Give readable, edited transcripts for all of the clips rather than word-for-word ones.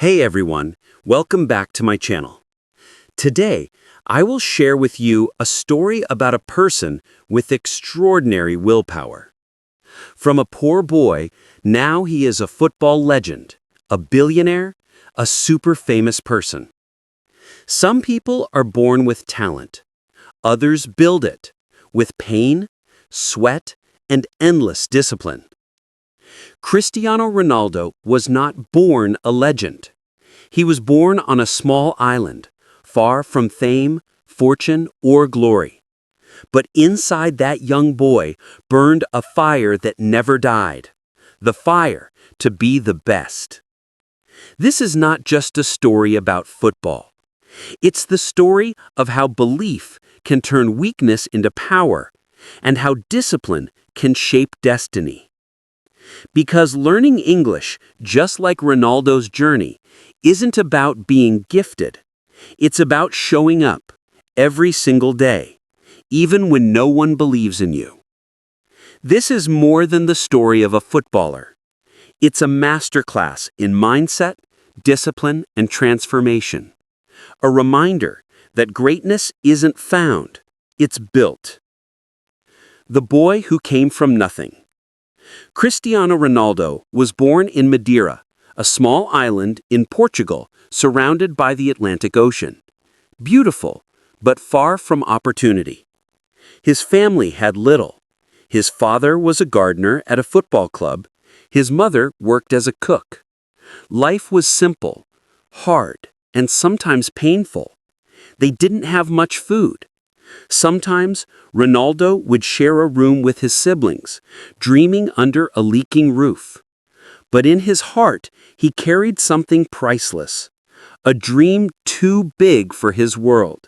Hey everyone, welcome back to my channel. Today, I will share with you a story about a person with extraordinary willpower. From a poor boy, now he is a football legend, a billionaire, a super famous person. Some people are born with talent. Others build it, with pain, sweat, and endless discipline. Cristiano Ronaldo was not born a legend. He was born on a small island, far from fame, fortune, or glory. But inside that young boy burned a fire that never died, the fire to be the best. This is not just a story about football. It's the story of how belief can turn weakness into power, and how discipline can shape destiny. Because learning English, just like Ronaldo's journey, isn't about being gifted. It's about showing up every single day, even when no one believes in you. This is more than the story of a footballer. It's a masterclass in mindset, discipline, and transformation. A reminder that greatness isn't found, it's built. The boy who came from nothing. Cristiano Ronaldo was born in Madeira, a small island in Portugal surrounded by the Atlantic Ocean. Beautiful, but far from opportunity. His family had little. His father was a gardener at a football club. His mother worked as a cook. Life was simple, hard, and sometimes painful. They didn't have much food. Sometimes, Ronaldo would share a room with his siblings, dreaming under a leaking roof. But in his heart, he carried something priceless, a dream too big for his world.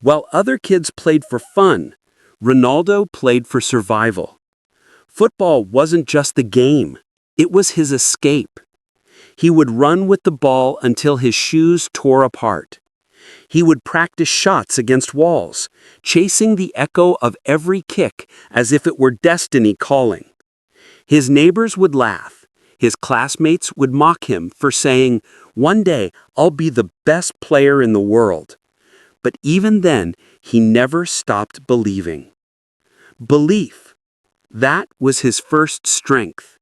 While other kids played for fun, Ronaldo played for survival. Football wasn't just the game, it was his escape. He would run with the ball until his shoes tore apart. He would practice shots against walls, chasing the echo of every kick as if it were destiny calling. His neighbors would laugh. His classmates would mock him for saying, "One day I'll be the best player in the world." But even then, he never stopped believing. Belief, that was his first strength.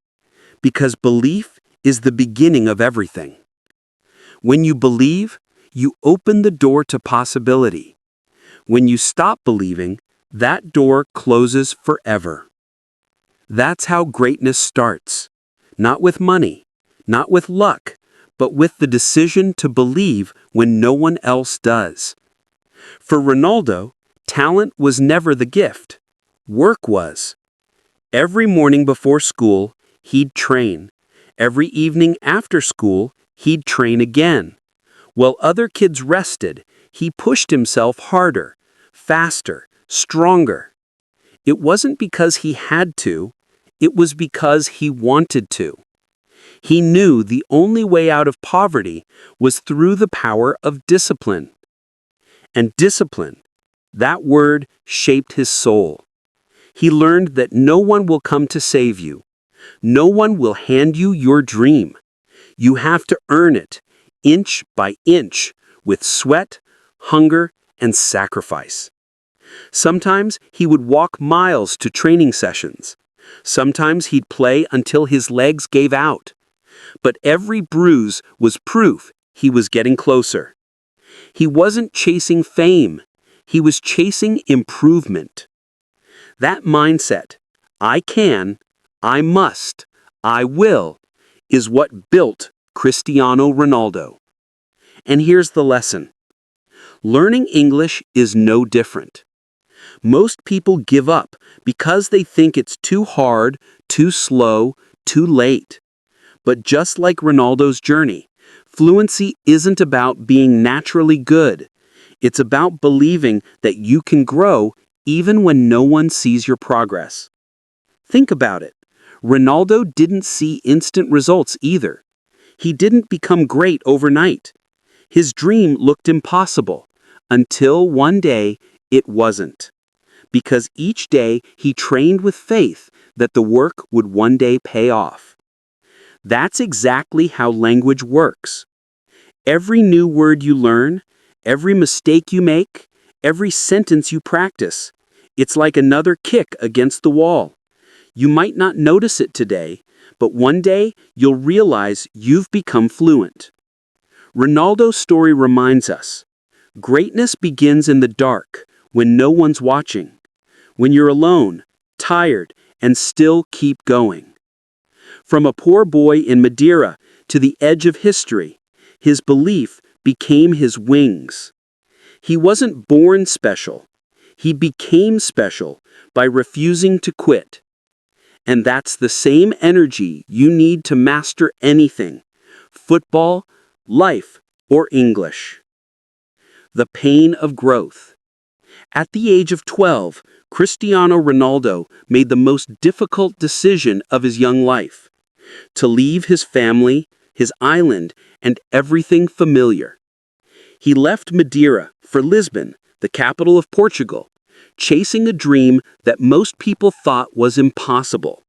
Because belief is the beginning of everything. When you believe, you open the door to possibility. When you stop believing, that door closes forever. That's how greatness starts. Not with money, not with luck, but with the decision to believe when no one else does. For Ronaldo, talent was never the gift. Work was. Every morning before school, he'd train. Every evening after school, he'd train again. While other kids rested, he pushed himself harder, faster, stronger. It wasn't because he had to, it was because he wanted to. He knew the only way out of poverty was through the power of discipline. And discipline, that word shaped his soul. He learned that no one will come to save you. No one will hand you your dream. You have to earn it, inch by inch, with sweat, hunger, and sacrifice. Sometimes he would walk miles to training sessions. Sometimes he'd play until his legs gave out. But every bruise was proof he was getting closer. He wasn't chasing fame. He was chasing improvement. That mindset, I can, I must, I will, is what built Cristiano Ronaldo. And here's the lesson. Learning English is no different. Most people give up because they think it's too hard, too slow, too late. But just like Ronaldo's journey, fluency isn't about being naturally good. It's about believing that you can grow even when no one sees your progress. Think about it. Ronaldo didn't see instant results either. He didn't become great overnight. His dream looked impossible, until one day it wasn't. Because each day he trained with faith that the work would one day pay off. That's exactly how language works. Every new word you learn, every mistake you make, every sentence you practice, it's like another kick against the wall. You might not notice it today, but one day you'll realize you've become fluent. Ronaldo's story reminds us, greatness begins in the dark, when no one's watching, when you're alone, tired, and still keep going. From a poor boy in Madeira to the edge of history, his belief became his wings. He wasn't born special. He became special by refusing to quit. And that's the same energy you need to master anything: football, life, or English. The pain of growth. At the age of 12, Cristiano Ronaldo made the most difficult decision of his young life: to leave his family, his island, and everything familiar. He left Madeira for Lisbon, the capital of Portugal, chasing a dream that most people thought was impossible.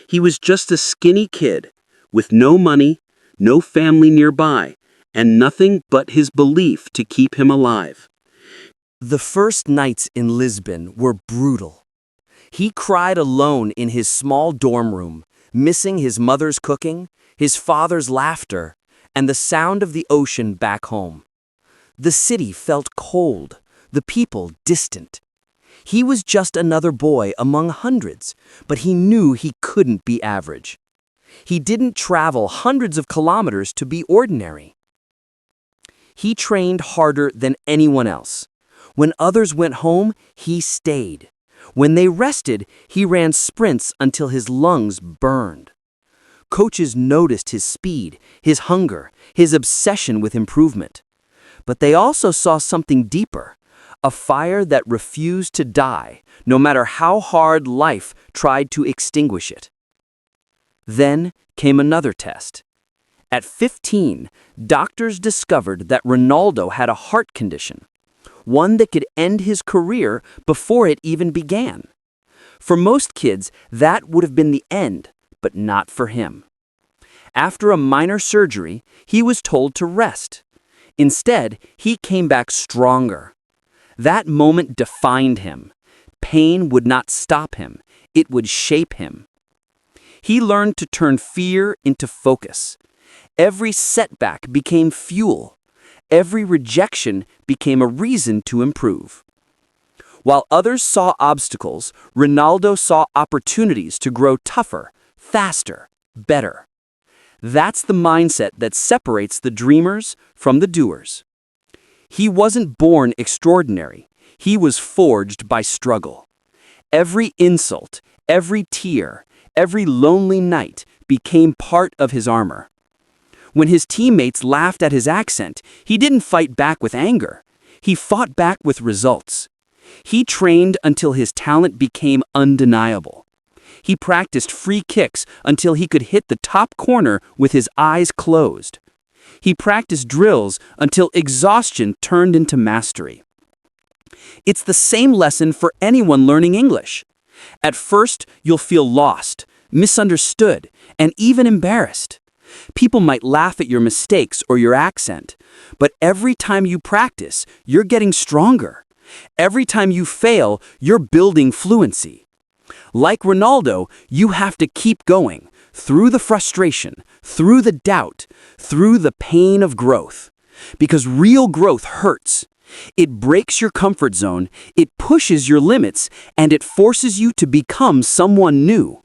He was just a skinny kid, with no money, no family nearby, and nothing but his belief to keep him alive. The first nights in Lisbon were brutal. He cried alone in his small dorm room, missing his mother's cooking, his father's laughter, and the sound of the ocean back home. The city felt cold, the people distant. He was just another boy among hundreds, but he knew he couldn't be average. He didn't travel hundreds of kilometers to be ordinary. He trained harder than anyone else. When others went home, he stayed. When they rested, he ran sprints until his lungs burned. Coaches noticed his speed, his hunger, his obsession with improvement. But they also saw something deeper, a fire that refused to die, no matter how hard life tried to extinguish it. Then came another test. At 15, doctors discovered that Ronaldo had a heart condition, one that could end his career before it even began. For most kids, that would have been the end, but not for him. After a minor surgery, he was told to rest. Instead, he came back stronger. That moment defined him. Pain would not stop him. It would shape him. He learned to turn fear into focus. Every setback became fuel. Every rejection became a reason to improve. While others saw obstacles, Ronaldo saw opportunities to grow tougher, faster, better. That's the mindset that separates the dreamers from the doers. He wasn't born extraordinary. He was forged by struggle. Every insult, every tear, every lonely night became part of his armor. When his teammates laughed at his accent, he didn't fight back with anger. He fought back with results. He trained until his talent became undeniable. He practiced free kicks until he could hit the top corner with his eyes closed. He practiced drills until exhaustion turned into mastery. It's the same lesson for anyone learning English. At first, you'll feel lost, misunderstood, and even embarrassed. People might laugh at your mistakes or your accent, but every time you practice, you're getting stronger. Every time you fail, you're building fluency. Like Ronaldo, you have to keep going, through the frustration, through the doubt, through the pain of growth. Because real growth hurts. It breaks your comfort zone, it pushes your limits, and it forces you to become someone new.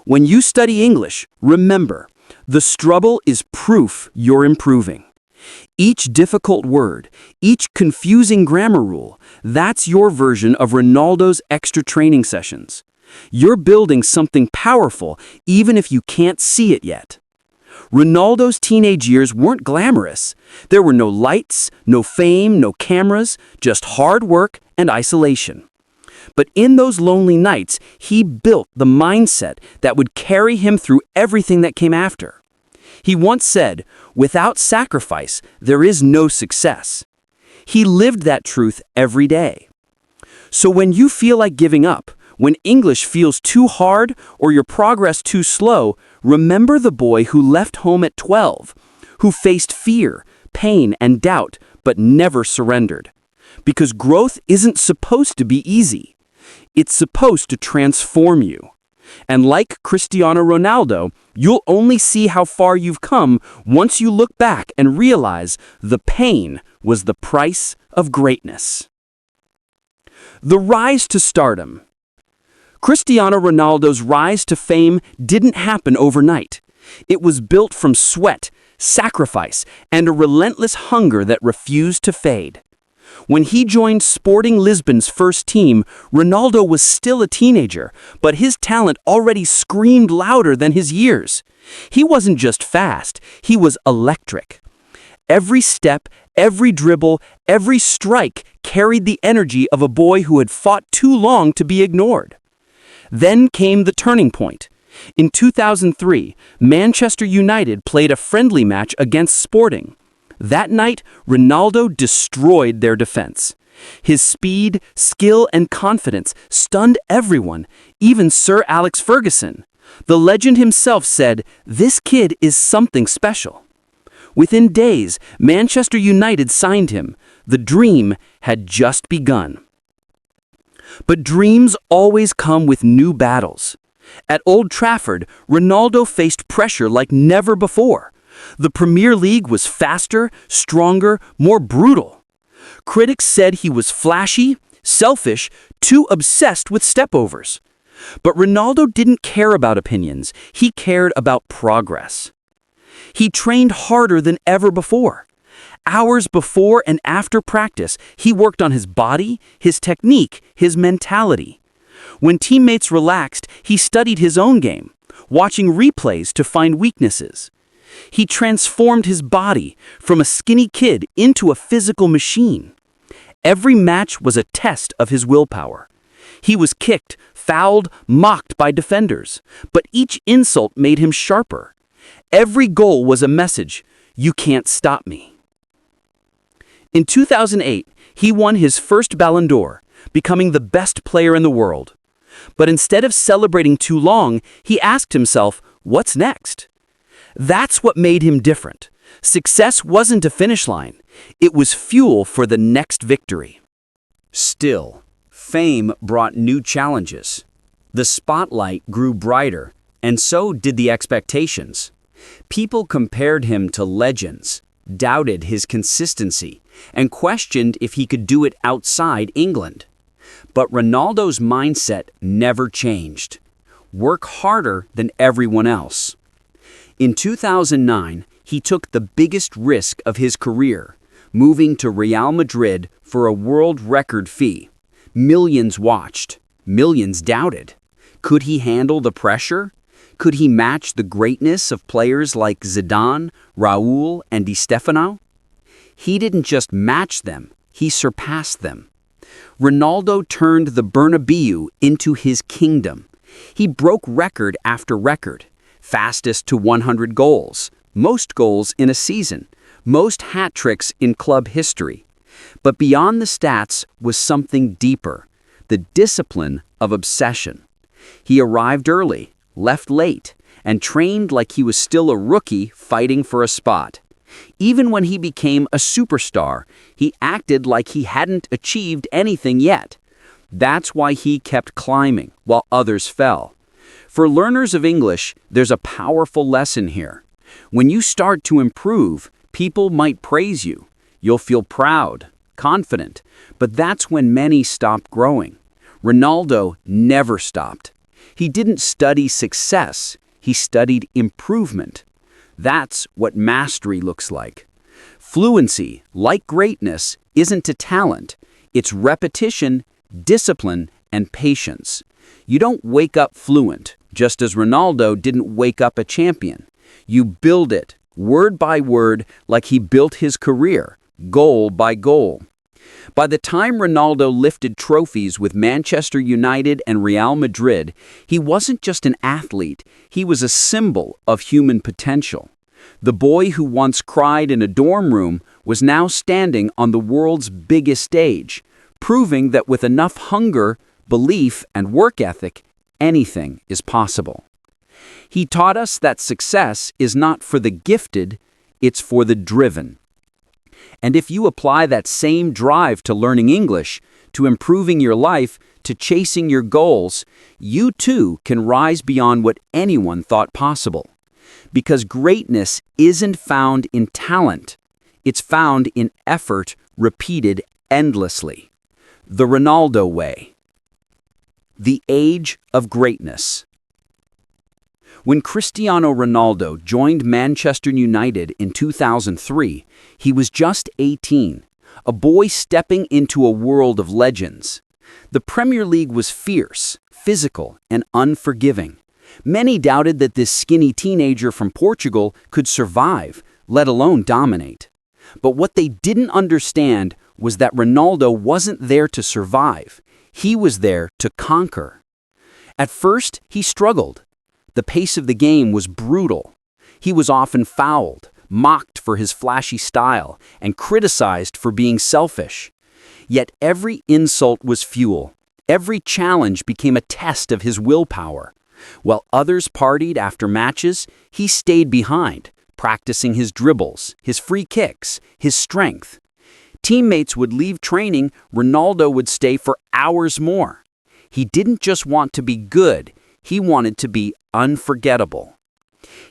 When you study English, remember, the struggle is proof you're improving. Each difficult word, each confusing grammar rule, that's your version of Ronaldo's extra training sessions. You're building something powerful even if you can't see it yet. Ronaldo's teenage years weren't glamorous. There were no lights, no fame, no cameras, just hard work and isolation. But in those lonely nights, he built the mindset that would carry him through everything that came after. He once said, "Without sacrifice, there is no success." He lived that truth every day. So when you feel like giving up, when English feels too hard or your progress too slow, Remember the boy who left home at 12, who faced fear, pain, and doubt, but never surrendered. Because growth isn't supposed to be easy. It's supposed to transform you. And like Cristiano Ronaldo, you'll only see how far you've come once you look back and realize the pain was the price of greatness. The rise to stardom. Cristiano Ronaldo's rise to fame didn't happen overnight. It was built from sweat, sacrifice, and a relentless hunger that refused to fade. When he joined Sporting Lisbon's first team, Ronaldo was still a teenager, but his talent already screamed louder than his years. He wasn't just fast, he was electric. Every step, every dribble, every strike carried the energy of a boy who had fought too long to be ignored. Then came the turning point. In 2003, Manchester United played a friendly match against Sporting. That night, Ronaldo destroyed their defense. His speed, skill, and confidence stunned everyone, even Sir Alex Ferguson. The legend himself said, "This kid is something special." Within days, Manchester United signed him. The dream had just begun. But dreams always come with new battles. At Old Trafford, Ronaldo faced pressure like never before. The Premier League was faster, stronger, more brutal. Critics said he was flashy, selfish, too obsessed with stepovers. But Ronaldo didn't care about opinions. He cared about progress. He trained harder than ever before. Hours before and after practice, he worked on his body, his technique, his mentality. When teammates relaxed, he studied his own game, watching replays to find weaknesses. He transformed his body from a skinny kid into a physical machine. Every match was a test of his willpower. He was kicked, fouled, mocked by defenders, but each insult made him sharper. Every goal was a message, "You can't stop me." In 2008, he won his first Ballon d'Or, becoming the best player in the world. But instead of celebrating too long, he asked himself, what's next? That's what made him different. Success wasn't a finish line. It was fuel for the next victory. Still, fame brought new challenges. The spotlight grew brighter, and so did the expectations. People compared him to legends, doubted his consistency, and questioned if he could do it outside England. But Ronaldo's mindset never changed. Work harder than everyone else. In 2009, he took the biggest risk of his career, moving to Real Madrid for a world record fee. Millions watched. Millions doubted. Could he handle the pressure? Could he match the greatness of players like Zidane, Raúl, and Di Stefano? He didn't just match them, he surpassed them. Ronaldo turned the Bernabeu into his kingdom. He broke record after record. Fastest to 100 goals, most goals in a season, most hat tricks in club history. But beyond the stats was something deeper, the discipline of obsession. He arrived early, left late, and trained like he was still a rookie fighting for a spot. Even when he became a superstar, he acted like he hadn't achieved anything yet. That's why he kept climbing while others fell. For learners of English, there's a powerful lesson here. When you start to improve, people might praise you. You'll feel proud, confident, but that's when many stop growing. Ronaldo never stopped. He didn't study success, he studied improvement. That's what mastery looks like. Fluency, like greatness, isn't a talent. It's repetition, discipline, and patience. You don't wake up fluent, just as Ronaldo didn't wake up a champion. You build it, word by word, like he built his career, goal by goal. By the time Ronaldo lifted trophies with Manchester United and Real Madrid, he wasn't just an athlete, he was a symbol of human potential. The boy who once cried in a dorm room was now standing on the world's biggest stage, proving that with enough hunger, belief, and work ethic, anything is possible. He taught us that success is not for the gifted, it's for the driven. And if you apply that same drive to learning English, to improving your life, to chasing your goals, you too can rise beyond what anyone thought possible. Because greatness isn't found in talent, it's found in effort repeated endlessly. The Ronaldo way. The age of greatness. When Cristiano Ronaldo joined Manchester United in 2003, he was just 18, a boy stepping into a world of legends. The Premier League was fierce, physical, and unforgiving. Many doubted that this skinny teenager from Portugal could survive, let alone dominate. But what they didn't understand was that Ronaldo wasn't there to survive. He was there to conquer. At first, he struggled. The pace of the game was brutal. He was often fouled, mocked for his flashy style, and criticized for being selfish. Yet every insult was fuel. Every challenge became a test of his willpower. While others partied after matches, he stayed behind, practicing his dribbles, his free kicks, his strength. Teammates would leave training, Ronaldo would stay for hours more. He didn't just want to be good, he wanted to be unforgettable.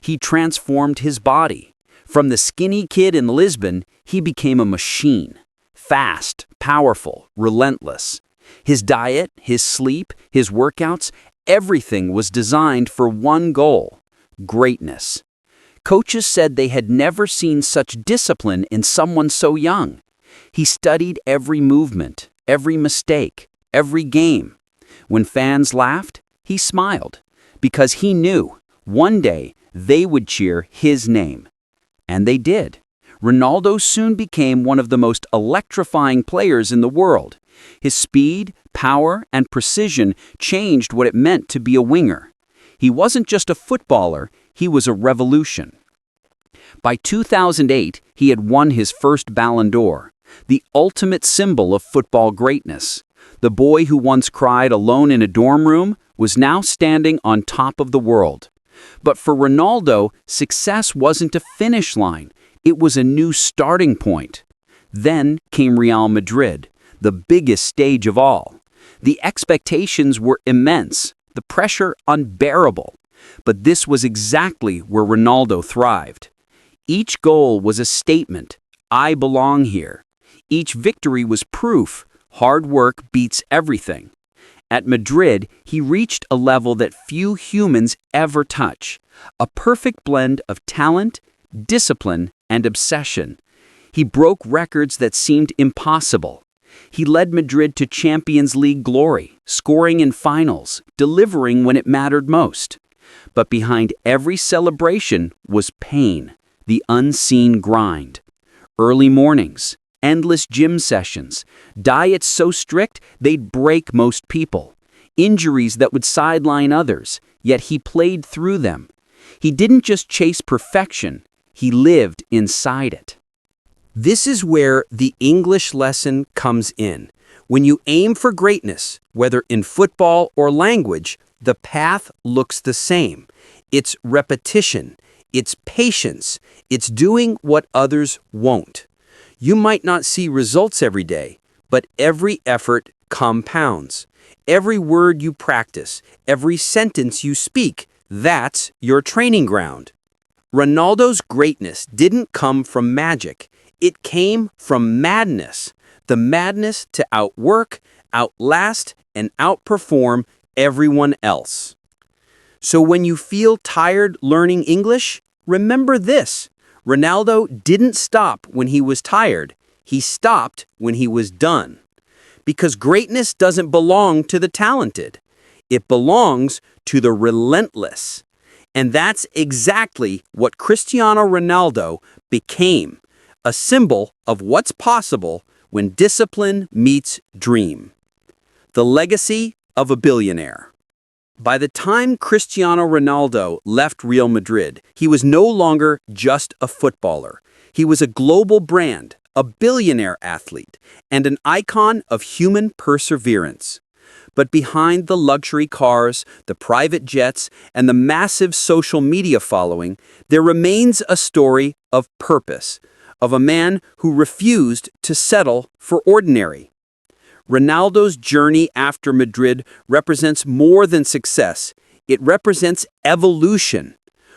He transformed his body. From the skinny kid in Lisbon, he became a machine. Fast, powerful, relentless. His diet, his sleep, his workouts, everything was designed for one goal: greatness. Coaches said they had never seen such discipline in someone so young. He studied every movement, every mistake, every game. When fans laughed, he smiled, because he knew one day they would cheer his name. And they did. Ronaldo soon became one of the most electrifying players in the world. His speed, power, and precision changed what it meant to be a winger. He wasn't just a footballer, he was a revolution. By 2008, he had won his first Ballon d'Or, the ultimate symbol of football greatness. The boy who once cried alone in a dorm room was now standing on top of the world. But for Ronaldo, success wasn't a finish line, it was a new starting point. Then came Real Madrid, the biggest stage of all. The expectations were immense, the pressure unbearable. But this was exactly where Ronaldo thrived. Each goal was a statement: I belong here. Each victory was proof: hard work beats everything. At Madrid, he reached a level that few humans ever touch, a perfect blend of talent, discipline, and obsession. He broke records that seemed impossible. He led Madrid to Champions League glory, scoring in finals, delivering when it mattered most. But behind every celebration was pain, the unseen grind. Early mornings, endless gym sessions, diets so strict they'd break most people, injuries that would sideline others, yet he played through them. He didn't just chase perfection, he lived inside it. This is where the English lesson comes in. When you aim for greatness, whether in football or language, the path looks the same. It's repetition, it's patience, it's doing what others won't. You might not see results every day, but every effort compounds. Every word you practice, every sentence you speak, that's your training ground. Ronaldo's greatness didn't come from magic. It came from madness. The madness to outwork, outlast, and outperform everyone else. So when you feel tired learning English, remember this: Ronaldo didn't stop when he was tired. He stopped when he was done. Because greatness doesn't belong to the talented. It belongs to the relentless. And that's exactly what Cristiano Ronaldo became, a symbol of what's possible when discipline meets dream. The legacy of a billionaire. By the time Cristiano Ronaldo left Real Madrid, he was no longer just a footballer. He was a global brand, a billionaire athlete, and an icon of human perseverance. But behind the luxury cars, the private jets, and the massive social media following, there remains a story of purpose, of a man who refused to settle for ordinary. Ronaldo's journey after Madrid represents more than success. It represents evolution.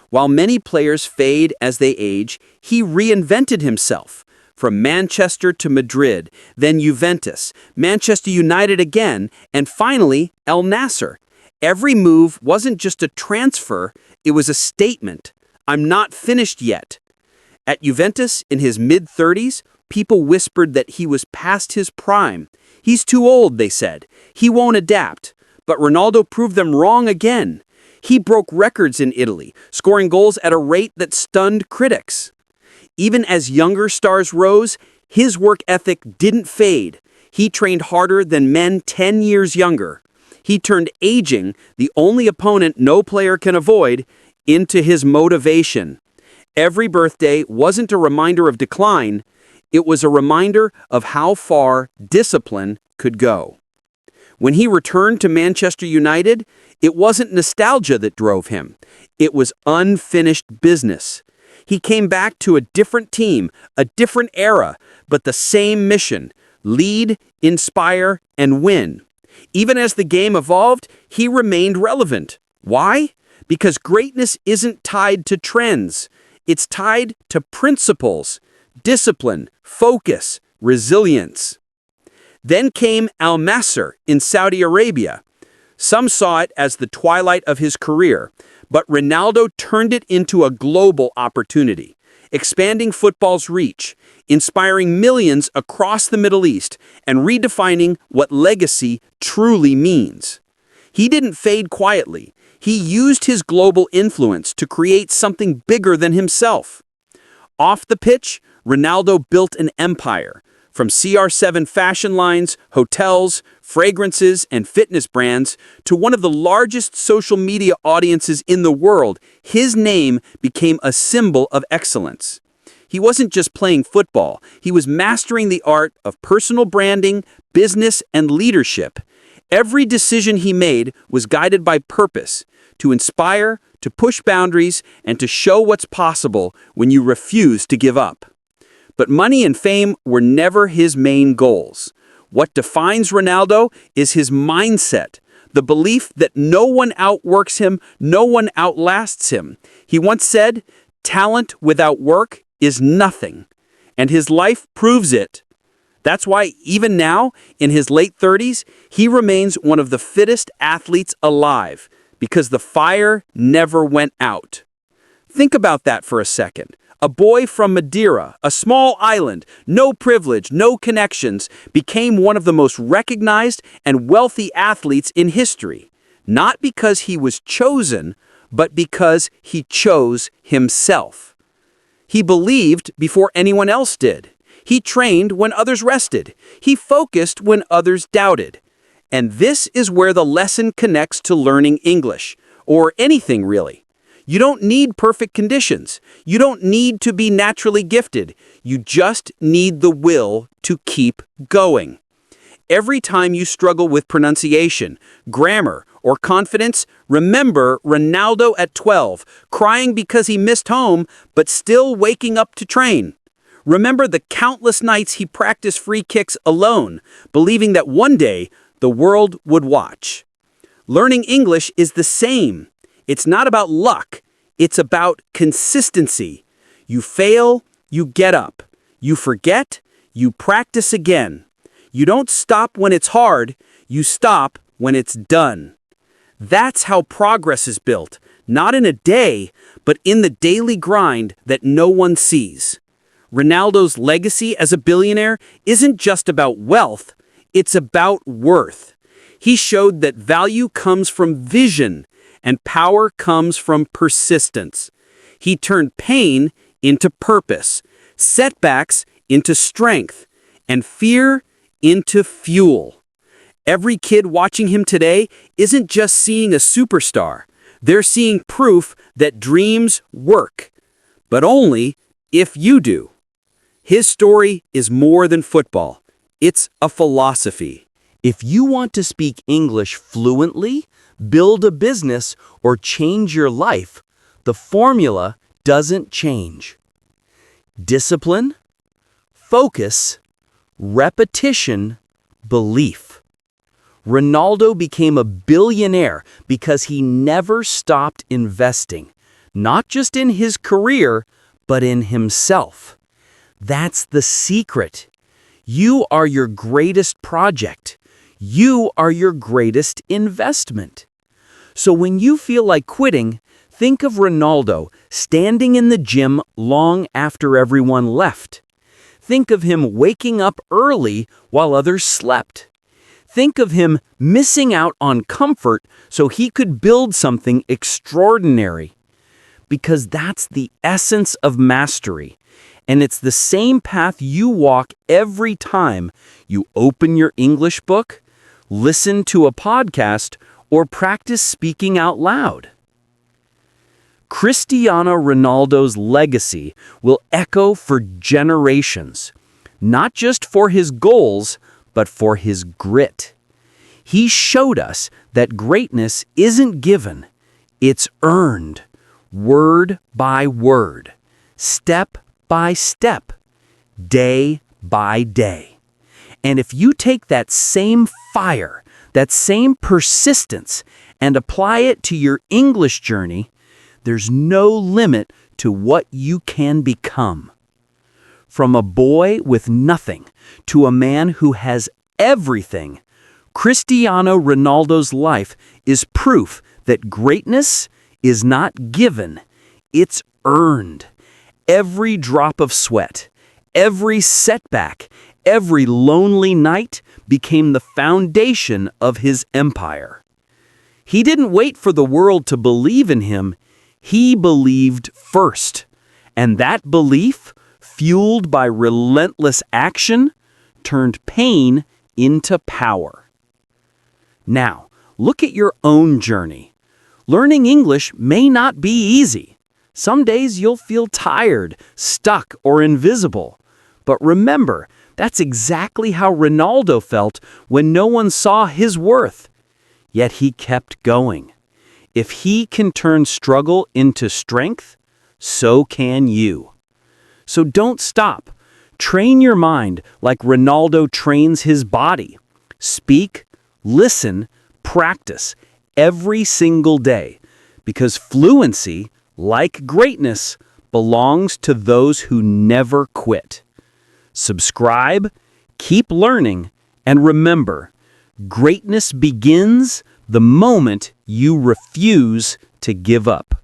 While many players fade as they age, he reinvented himself. From Manchester to Madrid, then Juventus, Manchester United again, and finally El Nasser. Every move wasn't just a transfer, it was a statement. I'm not finished yet. At Juventus, in his mid-30s, people whispered that he was past his prime. He's too old, they said. He won't adapt. But Ronaldo proved them wrong again. He broke records in Italy, scoring goals at a rate that stunned critics. Even as younger stars rose, his work ethic didn't fade. He trained harder than men 10 years younger. He turned aging, the only opponent no player can avoid, into his motivation. Every birthday wasn't a reminder of decline, it was a reminder of how far discipline could go. When he returned to Manchester United, it wasn't nostalgia that drove him. It was unfinished business. He came back to a different team, a different era, but the same mission: lead, inspire, and win. Even as the game evolved, he remained relevant. Why? Because greatness isn't tied to trends. It's tied to principles, discipline, focus, resilience. Then came Al Nasser in Saudi Arabia. Some saw it as the twilight of his career, but Ronaldo turned it into a global opportunity, expanding football's reach, inspiring millions across the Middle East, and redefining what legacy truly means. He didn't fade quietly. He used his global influence to create something bigger than himself. Off the pitch, Ronaldo built an empire. From CR7 fashion lines, hotels, fragrances, and fitness brands, to one of the largest social media audiences in the world, his name became a symbol of excellence. He wasn't just playing football, he was mastering the art of personal branding, business, and leadership. Every decision he made was guided by purpose: to inspire, to push boundaries, and to show what's possible when you refuse to give up. But money and fame were never his main goals. What defines Ronaldo is his mindset, the belief that no one outworks him, no one outlasts him. He once said, "Talent without work is nothing," and his life proves it. That's why even now, in his late 30s, he remains one of the fittest athletes alive, because the fire never went out. Think about that for a second. A boy from Madeira, a small island, no privilege, no connections, became one of the most recognized and wealthy athletes in history. Not because he was chosen, but because he chose himself. He believed before anyone else did. He trained when others rested. He focused when others doubted. And this is where the lesson connects to learning English, or anything really. You don't need perfect conditions. You don't need to be naturally gifted. You just need the will to keep going. Every time you struggle with pronunciation, grammar, or confidence, remember Ronaldo at 12, crying because he missed home, but still waking up to train. Remember the countless nights he practiced free kicks alone, believing that one day the world would watch. Learning English is the same. It's not about luck. It's about consistency. You fail, you get up. You forget, you practice again. You don't stop when it's hard. You stop when it's done. That's how progress is built, not in a day, but in the daily grind that no one sees. Ronaldo's legacy as a billionaire isn't just about wealth, it's about worth. He showed that value comes from vision and power comes from persistence. He turned pain into purpose, setbacks into strength, and fear into fuel. Every kid watching him today isn't just seeing a superstar. They're seeing proof that dreams work, but only if you do. His story is more than football. It's a philosophy. If you want to speak English fluently, build a business, or change your life, the formula doesn't change. Discipline, focus, repetition, belief. Ronaldo became a billionaire because he never stopped investing, not just in his career, but in himself. That's the secret. You are your greatest project. You are your greatest investment. So when you feel like quitting, think of Ronaldo standing in the gym long after everyone left. Think of him waking up early while others slept. Think of him missing out on comfort so he could build something extraordinary. Because that's the essence of mastery. And it's the same path you walk every time you open your English book, listen to a podcast, or practice speaking out loud. Cristiano Ronaldo's legacy will echo for generations, not just for his goals, but for his grit. He showed us that greatness isn't given, it's earned, word by word, step by step, day by day. And if you take that same fire, that same persistence, and apply it to your English journey, there's no limit to what you can become. From a boy with nothing to a man who has everything, Cristiano Ronaldo's life is proof that greatness is not given, it's earned. Every drop of sweat, every setback, every lonely night became the foundation of his empire. He didn't wait for the world to believe in him, he believed first. And that belief, fueled by relentless action, turned pain into power. Now, look at your own journey. Learning English may not be easy. Some days you'll feel tired, stuck, or invisible. But remember, that's exactly how Ronaldo felt when no one saw his worth. Yet he kept going. If he can turn struggle into strength, so can you. So don't stop. Train your mind like Ronaldo trains his body. Speak, listen, practice every single day. Because fluency, like greatness, belongs to those who never quit. Subscribe, keep learning, and remember, greatness begins the moment you refuse to give up.